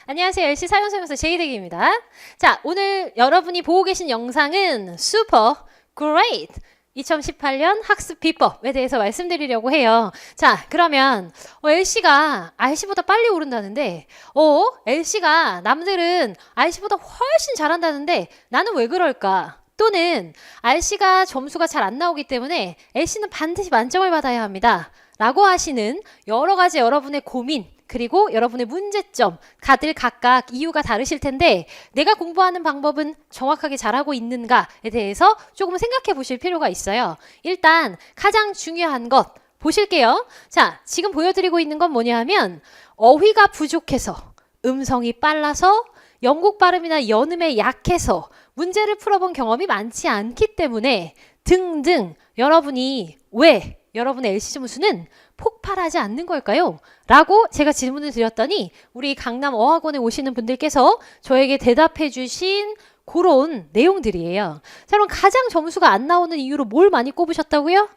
안녕하세요. LC 사용설명서 제이득입니다. 자, 오늘 여러분이 보고 계신 영상은 Super Great 2018년 학습 비법에 대해서 말씀드리려고 해요. 자, 그러면 LC가 RC보다 빨리 오른다는데 LC가 남들은 RC보다 훨씬 잘한다는데 나는 왜 그럴까? 또는 RC가 점수가 잘 안 나오기 때문에 LC는 반드시 만점을 받아야 합니다. 라고 하시는 여러 가지 여러분의 고민 그리고 여러분의 문제점 다들 각각 이유가 다르실 텐데 내가 공부하는 방법은 정확하게 잘하고 있는가에 대해서 조금 생각해 보실 필요가 있어요. 일단 가장 중요한 것 보실게요. 자, 지금 보여드리고 있는 건 뭐냐 하면 어휘가 부족해서 음성이 빨라서 영국 발음이나 연음에 약해서 문제를 풀어본 경험이 많지 않기 때문에 등등 여러분이 왜 여러분의 LC 점수는 폭발하지 않는 걸까요? 라고 제가 질문을 드렸더니 우리 강남 어학원에 오시는 분들께서 저에게 대답해 주신 그런 내용들이에요. 자, 그럼 가장 점수가 안 나오는 이유로 뭘 많이 꼽으셨다고요?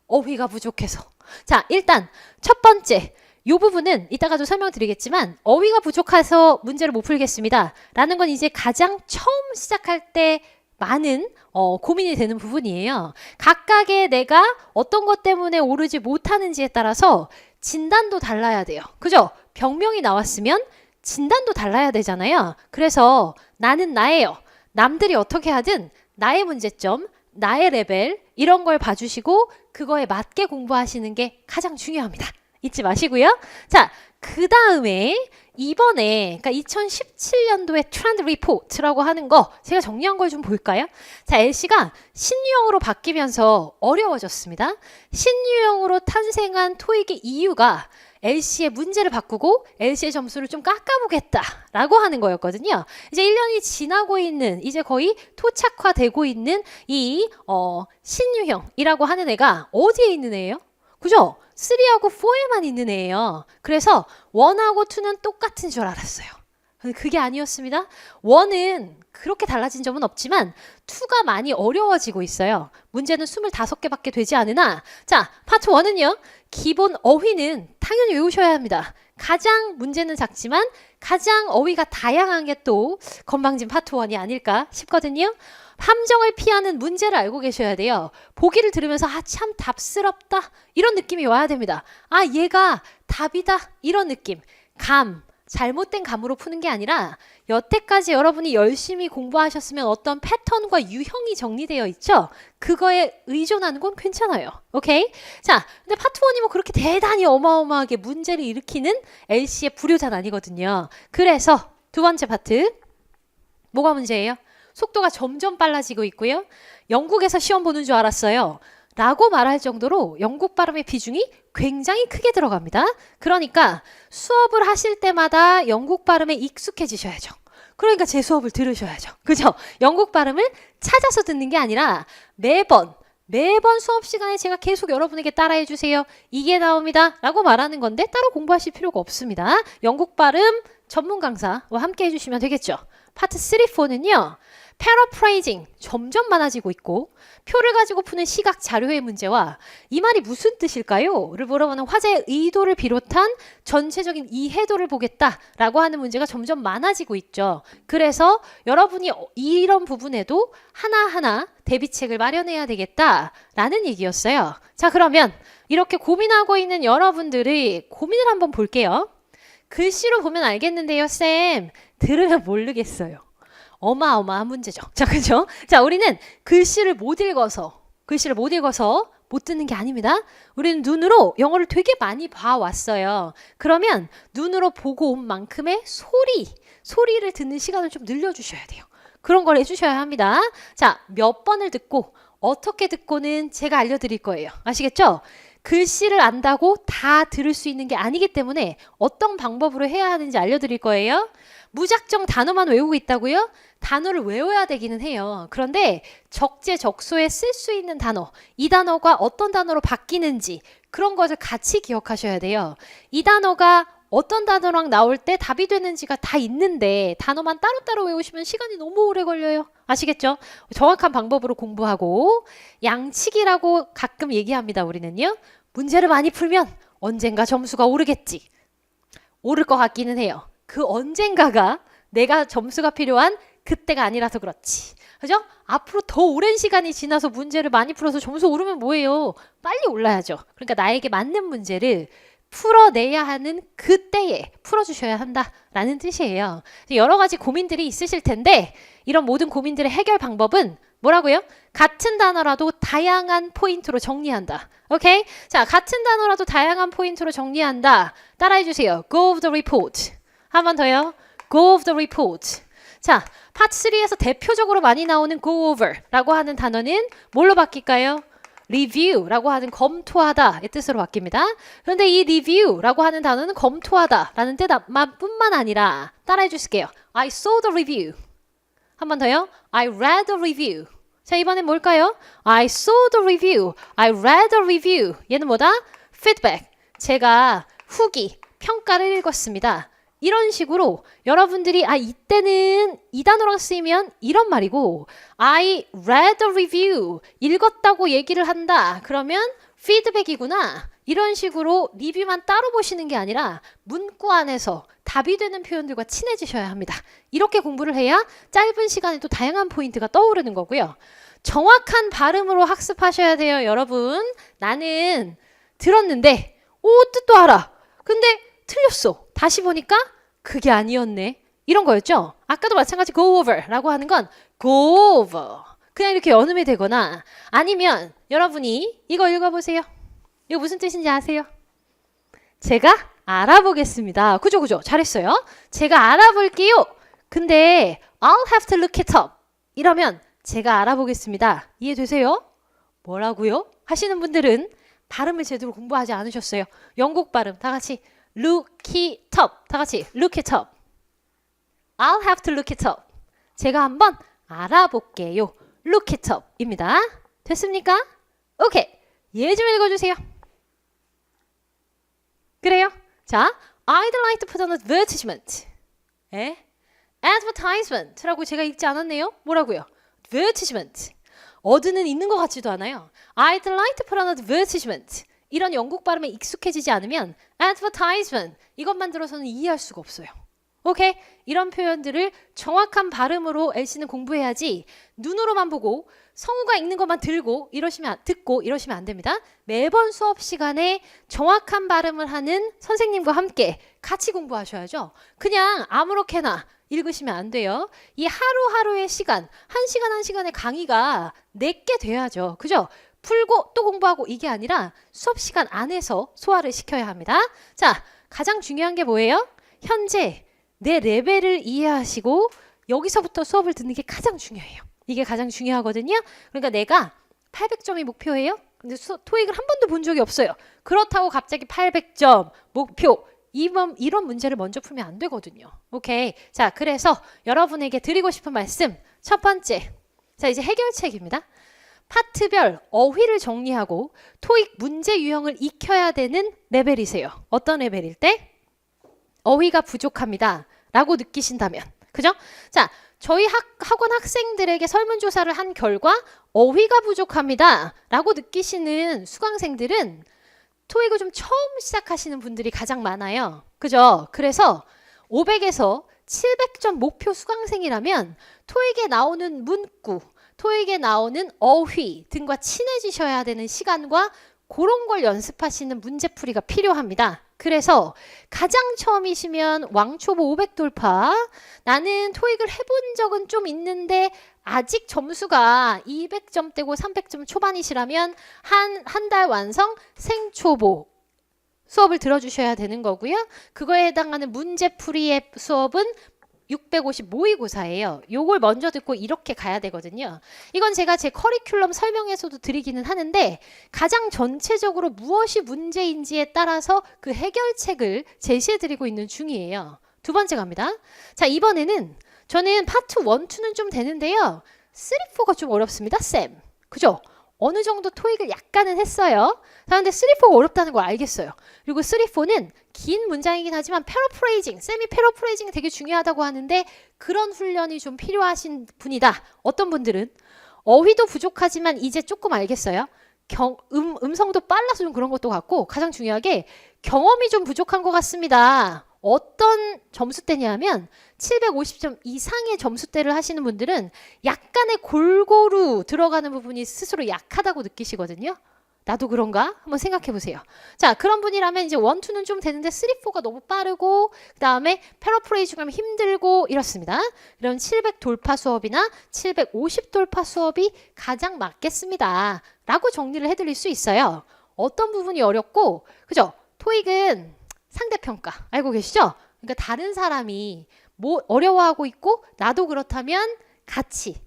어휘가 부족해서. 자, 일단 첫 번째 이 부분은 이따가도 설명드리겠지만 어휘가 부족해서 문제를 못 풀겠습니다. 라는 건 이제 가장 처음 시작할 때 많은 고민이 되는 부분이에요. 각각의 내가 어떤 것 때문에 오르지 못하는지에 따라서 진단도 달라야 돼요. 그죠? 병명이 나왔으면 진단도 달라야 되잖아요. 그래서 나는 나예요. 남들이 어떻게 하든 나의 문제점, 나의 레벨 이런 걸 봐주시고 그거에 맞게 공부하시는 게 가장 중요합니다. 잊지 마시고요. 자, 그 다음에 이번에 그러니까 2017년도에 트렌드 리포트라고 하는 거 제가 정리한 걸 좀 볼까요? 자, LC가 신유형으로 바뀌면서 어려워졌습니다. 신유형으로 탄생한 토익의 이유가 LC의 문제를 바꾸고 LC의 점수를 좀 깎아보겠다라고 하는 거였거든요. 이제 1년이 지나고 있는 이제 거의 토착화되고 있는 이 신유형이라고 하는 애가 어디에 있는 애예요? 그죠? 3하고 4에만 있는 애예요. 그래서 1하고 2는 똑같은 줄 알았어요. 그게 아니었습니다. 1은 그렇게 달라진 점은 없지만 2가 많이 어려워지고 있어요. 문제는 25개밖에 되지 않으나 자, 파트 1은요. 기본 어휘는 당연히 외우셔야 합니다. 가장 문제는 작지만 가장 어휘가 다양한 게 또 건방진 파트 1이 아닐까 싶거든요. 함정을 피하는 문제를 알고 계셔야 돼요. 보기를 들으면서 참 답스럽다 이런 느낌이 와야 됩니다. 얘가 답이다 이런 느낌. 잘못된 감으로 푸는 게 아니라 여태까지 여러분이 열심히 공부하셨으면 어떤 패턴과 유형이 정리되어 있죠? 그거에 의존하는 건 괜찮아요. 오케이? 자, 근데 파트 1이 뭐 그렇게 대단히 어마어마하게 문제를 일으키는 LC의 불효자는 아니거든요. 그래서 두 번째 파트 뭐가 문제예요? 속도가 점점 빨라지고 있고요. 영국에서 시험 보는 줄 알았어요. 라고 말할 정도로 영국 발음의 비중이 굉장히 크게 들어갑니다. 그러니까 수업을 하실 때마다 영국 발음에 익숙해지셔야죠. 그러니까 제 수업을 들으셔야죠. 그죠? 영국 발음을 찾아서 듣는 게 아니라 매번 수업 시간에 제가 계속 여러분에게 따라해 주세요. 이게 나옵니다. 라고 말하는 건데 따로 공부하실 필요가 없습니다. 영국 발음 전문 강사와 함께 해주시면 되겠죠. 파트 3, 4는요. 패러프레이징 점점 많아지고 있고 표를 가지고 푸는 시각 자료의 문제와 이 말이 무슨 뜻일까요? 를 물어보는 화제의 의도를 비롯한 전체적인 이해도를 보겠다라고 하는 문제가 점점 많아지고 있죠. 그래서 여러분이 이런 부분에도 하나하나 대비책을 마련해야 되겠다라는 얘기였어요. 자, 그러면 이렇게 고민하고 있는 여러분들의 고민을 한번 볼게요. 글씨로 보면 알겠는데요, 쌤. 들으면 모르겠어요. 어마어마한 문제죠. 자, 그죠? 자, 우리는 글씨를 못 읽어서 못 듣는 게 아닙니다. 우리는 눈으로 영어를 되게 많이 봐왔어요. 그러면 눈으로 보고 온 만큼의 소리를 듣는 시간을 좀 늘려주셔야 돼요. 그런 걸 해주셔야 합니다. 자, 몇 번을 듣고 어떻게 듣고는 제가 알려드릴 거예요. 아시겠죠? 글씨를 안다고 다 들을 수 있는 게 아니기 때문에 어떤 방법으로 해야 하는지 알려드릴 거예요. 무작정 단어만 외우고 있다고요? 단어를 외워야 되기는 해요. 그런데 적재적소에 쓸 수 있는 단어, 이 단어가 어떤 단어로 바뀌는지 그런 것을 같이 기억하셔야 돼요. 이 단어가 어떤 단어랑 나올 때 답이 되는지가 다 있는데 단어만 따로따로 외우시면 시간이 너무 오래 걸려요. 아시겠죠? 정확한 방법으로 공부하고 양치기라고 가끔 얘기합니다. 우리는요. 문제를 많이 풀면 언젠가 점수가 오르겠지. 오를 것 같기는 해요. 그 언젠가가 내가 점수가 필요한 그때가 아니라서 그렇지. 그죠? 앞으로 더 오랜 시간이 지나서 문제를 많이 풀어서 점수 오르면 뭐예요? 빨리 올라야죠. 그러니까 나에게 맞는 문제를 풀어내야 하는 그때에 풀어주셔야 한다라는 뜻이에요. 여러 가지 고민들이 있으실 텐데 이런 모든 고민들의 해결 방법은 뭐라고요? 같은 단어라도 다양한 포인트로 정리한다. 오케이? 자, 같은 단어라도 다양한 포인트로 정리한다. 따라해 주세요. Go of the report. 한 번 더요. Go of the report. 자, 파트 3에서 대표적으로 많이 나오는 go over라고 하는 단어는 뭘로 바뀔까요? review라고 하는 검토하다의 뜻으로 바뀝니다. 그런데 이 review라고 하는 단어는 검토하다라는 뜻뿐만 아니라 따라해 주실게요. I saw the review. 한 번 더요. I read the review. 자, 이번엔 뭘까요? I saw the review. I read the review. 얘는 뭐다? feedback. 제가 후기, 평가를 읽었습니다. 이런 식으로 여러분들이 이때는 이 단어랑 쓰이면 이런 말이고 I read the review. 읽었다고 얘기를 한다. 그러면 피드백이구나. 이런 식으로 리뷰만 따로 보시는 게 아니라 문구 안에서 답이 되는 표현들과 친해지셔야 합니다. 이렇게 공부를 해야 짧은 시간에도 다양한 포인트가 떠오르는 거고요. 정확한 발음으로 학습하셔야 돼요, 여러분. 나는 들었는데 뜻도 알아. 근데 틀렸어. 다시 보니까 그게 아니었네. 이런 거였죠. 아까도 마찬가지 go over라고 하는 건 go over. 그냥 이렇게 연음이 되거나 아니면 여러분이 이거 읽어보세요. 이거 무슨 뜻인지 아세요? 제가 알아보겠습니다. 그죠? 잘했어요. 제가 알아볼게요. 근데 I'll have to look it up. 이러면 제가 알아보겠습니다. 이해되세요? 뭐라고요? 하시는 분들은 발음을 제대로 공부하지 않으셨어요. 영국 발음 다 같이 look it up. 다 같이 look it up. I'll have to look it up. 제가 한번 알아볼게요. look it up 입니다. 됐습니까? 오케이. 얘 좀 읽어주세요. 그래요? 자, I'd like to put on advertisement. advertisement라고 제가 읽지 않았네요. 뭐라고요? advertisement. 어드는 있는 것 같지도 않아요. I'd like to put on advertisement. 이런 영국 발음에 익숙해지지 않으면 advertisement 이것만 들어서는 이해할 수가 없어요. 오케이? 이런 표현들을 정확한 발음으로 LC는 공부해야지 눈으로만 보고 성우가 읽는 것만 듣고 이러시면 안 됩니다. 매번 수업 시간에 정확한 발음을 하는 선생님과 함께 같이 공부하셔야죠. 그냥 아무렇게나 읽으시면 안 돼요. 이 하루하루의 시간, 한 시간 한 시간의 강의가 내게 돼야죠. 그죠? 풀고 또 공부하고 이게 아니라 수업 시간 안에서 소화를 시켜야 합니다. 자, 가장 중요한 게 뭐예요? 현재 내 레벨을 이해하시고 여기서부터 수업을 듣는 게 가장 중요해요. 이게 가장 중요하거든요. 그러니까 내가 800점이 목표예요. 근데 토익을 한 번도 본 적이 없어요. 그렇다고 갑자기 800점 목표 이런 문제를 먼저 풀면 안 되거든요. 오케이. 자, 그래서 여러분에게 드리고 싶은 말씀 첫 번째. 자, 이제 해결책입니다. 파트별 어휘를 정리하고 토익 문제 유형을 익혀야 되는 레벨이세요. 어떤 레벨일 때? 어휘가 부족합니다. 라고 느끼신다면. 그죠? 자, 저희 학원 학생들에게 설문조사를 한 결과 어휘가 부족합니다. 라고 느끼시는 수강생들은 토익을 좀 처음 시작하시는 분들이 가장 많아요. 그죠? 그래서 500에서 700점 목표 수강생이라면 토익에 나오는 문구, 토익에 나오는 어휘 등과 친해지셔야 되는 시간과 그런 걸 연습하시는 문제풀이가 필요합니다. 그래서 가장 처음이시면 왕초보 500 돌파, 나는 토익을 해본 적은 좀 있는데 아직 점수가 200점대고 300점 초반이시라면 한 달 완성 생초보 수업을 들어주셔야 되는 거고요. 그거에 해당하는 문제풀이의 수업은 650 모의고사예요. 요걸 먼저 듣고 이렇게 가야 되거든요. 이건 제가 제 커리큘럼 설명에서도 드리기는 하는데 가장 전체적으로 무엇이 문제인지에 따라서 그 해결책을 제시해드리고 있는 중이에요. 두 번째 갑니다. 자, 이번에는 저는 파트 1, 2는 좀 되는데요. 3, 4가 좀 어렵습니다. 쌤. 그죠? 어느 정도 토익을 약간은 했어요. 그런데 3, 4가 어렵다는 걸 알겠어요. 그리고 3, 4는 긴 문장이긴 하지만 패러프레이징, 쌤이 패러프레이징이 되게 중요하다고 하는데 그런 훈련이 좀 필요하신 분이다. 어떤 분들은 어휘도 부족하지만 이제 조금 알겠어요. 음성도 빨라서 좀 그런 것도 같고 가장 중요하게 경험이 좀 부족한 것 같습니다. 어떤 점수대냐면 750점 이상의 점수대를 하시는 분들은 약간의 골고루 들어가는 부분이 스스로 약하다고 느끼시거든요. 나도 그런가? 한번 생각해 보세요. 자, 그런 분이라면 이제 1, 2는 좀 되는데 3, 4가 너무 빠르고 그 다음에 패러프레이즈 가면 힘들고 이렇습니다. 그럼 700 돌파 수업이나 750 돌파 수업이 가장 맞겠습니다. 라고 정리를 해드릴 수 있어요. 어떤 부분이 어렵고, 그죠? 토익은 상대평가 알고 계시죠? 그러니까 다른 사람이 뭐 어려워하고 있고 나도 그렇다면 같이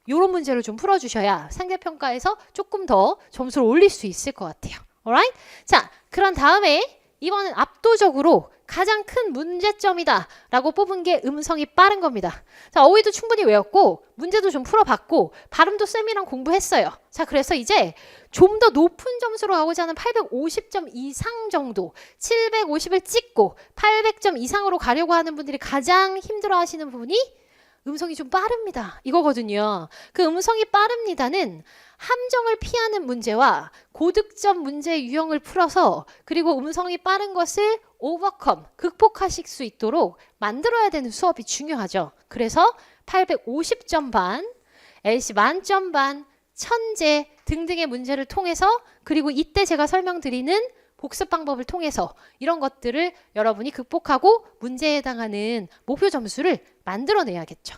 이런 문제를 좀 풀어주셔야 상대평가에서 조금 더 점수를 올릴 수 있을 것 같아요. alright? 자, 그런 다음에 이번엔 압도적으로 가장 큰 문제점이다 라고 뽑은 게 음성이 빠른 겁니다. 자, 어휘도 충분히 외웠고 문제도 좀 풀어봤고 발음도 쌤이랑 공부했어요. 자, 그래서 이제 좀 더 높은 점수로 가고자 하는 850점 이상 정도, 750을 찍고 800점 이상으로 가려고 하는 분들이 가장 힘들어 하시는 부분이 음성이 좀 빠릅니다. 이거거든요. 그 음성이 빠릅니다는 함정을 피하는 문제와 고득점 문제 유형을 풀어서 그리고 음성이 빠른 것을 오버컴, 극복하실 수 있도록 만들어야 되는 수업이 중요하죠. 그래서 850점 반, LC 만점 반, 천재 등등의 문제를 통해서 그리고 이때 제가 설명드리는 복습 방법을 통해서 이런 것들을 여러분이 극복하고 문제에 해당하는 목표 점수를 만들어내야겠죠.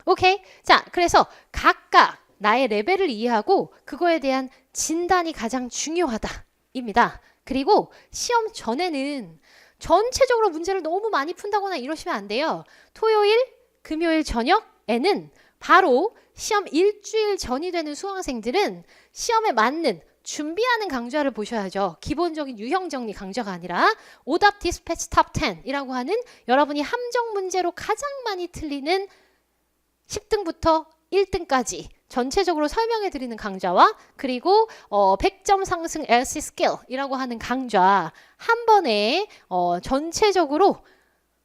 오케이? 자, 그래서 각각 나의 레벨을 이해하고 그거에 대한 진단이 가장 중요하다입니다. 그리고 시험 전에는 전체적으로 문제를 너무 많이 푼다거나 이러시면 안 돼요. 토요일, 금요일 저녁에는 바로 시험 일주일 전이 되는 수강생들은 시험에 맞는 준비하는 강좌를 보셔야죠. 기본적인 유형 정리 강좌가 아니라 오답 디스패치 탑 10이라고 하는 여러분이 함정 문제로 가장 많이 틀리는 10등부터 1등까지 전체적으로 설명해 드리는 강좌와 그리고 100점 상승 LC 스킬이라고 하는 강좌 한 번에 전체적으로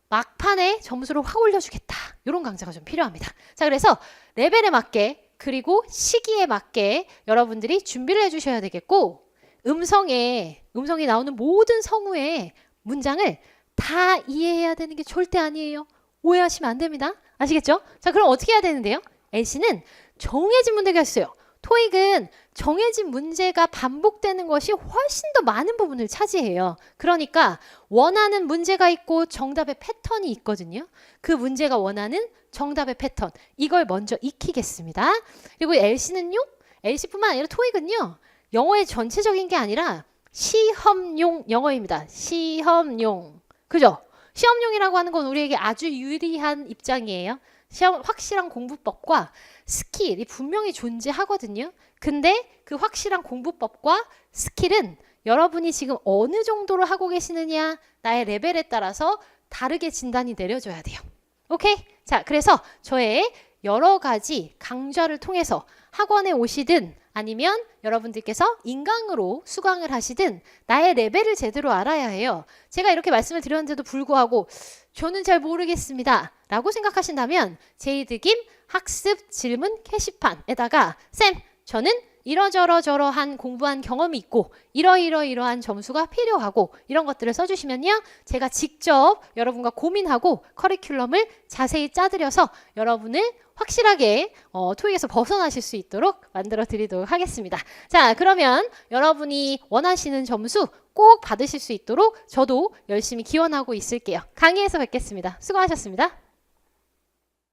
막판에 점수를 확 올려주겠다. 이런 강좌가 좀 필요합니다. 자, 그래서 레벨에 맞게 그리고 시기에 맞게 여러분들이 준비를 해주셔야 되겠고 음성이 나오는 모든 성우의 문장을 다 이해해야 되는 게 절대 아니에요. 오해하시면 안 됩니다. 아시겠죠? 자, 그럼 어떻게 해야 되는데요? LC는 정해진 문제가 있어요. 토익은 정해진 문제가 반복되는 것이 훨씬 더 많은 부분을 차지해요. 그러니까 원하는 문제가 있고 정답의 패턴이 있거든요. 그 문제가 원하는 정답의 패턴, 이걸 먼저 익히겠습니다. 그리고 LC는요, LC뿐만 아니라 토익은요, 영어의 전체적인 게 아니라 시험용 영어입니다. 시험용. 그죠? 시험용이라고 하는 건 우리에게 아주 유리한 입장이에요. 시험 확실한 공부법과 스킬이 분명히 존재하거든요. 근데 그 확실한 공부법과 스킬은 여러분이 지금 어느 정도로 하고 계시느냐, 나의 레벨에 따라서 다르게 진단이 내려져야 돼요. 오케이? 자, 그래서 저의 여러 가지 강좌를 통해서 학원에 오시든 아니면 여러분들께서 인강으로 수강을 하시든 나의 레벨을 제대로 알아야 해요. 제가 이렇게 말씀을 드렸는데도 불구하고 저는 잘 모르겠습니다 라고 생각하신다면 제이드김 학습 질문 게시판에다가 쌤, 저는 이러저러저러한 공부한 경험이 있고 이러이러이러한 점수가 필요하고 이런 것들을 써주시면요, 제가 직접 여러분과 고민하고 커리큘럼을 자세히 짜드려서 여러분을 확실하게 토익에서 벗어나실 수 있도록 만들어 드리도록 하겠습니다. 자, 그러면 여러분이 원하시는 점수 꼭 받으실 수 있도록 저도 열심히 기원하고 있을게요. 강의에서 뵙겠습니다. 수고하셨습니다.